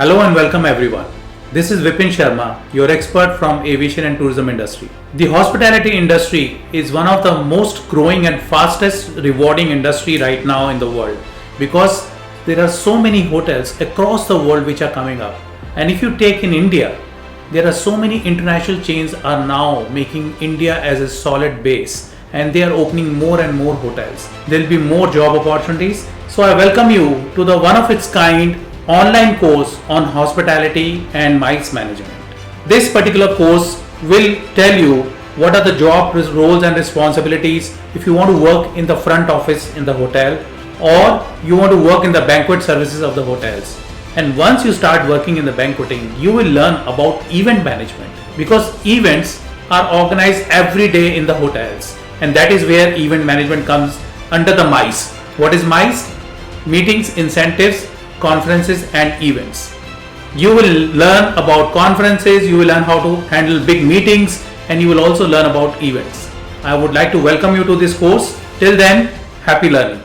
Hello and welcome everyone. This is Vipin Sharma, your expert from aviation and tourism industry. The hospitality industry is one of the most growing and fastest rewarding industry right now in the world because there are so many hotels across the world which are coming up. And if you take in India, there are so many international chains are now making India as a solid base and they are opening more and more hotels. There will be more job opportunities. So I welcome you to the one of its kind online course on hospitality and MICE management. This particular course will tell you what are the job roles and responsibilities if you want to work in the front office in the hotel or you want to work in the banquet services of the hotels. And once you start working in the banqueting, you will learn about event management because events are organized every day in the hotels, and that is where event management comes under the MICE. What is MICE? Meetings, incentives, conferences and events. You will learn about conferences, you will learn how to handle big meetings, and you will also learn about events. I would like to welcome you to this course. Till then, happy learning.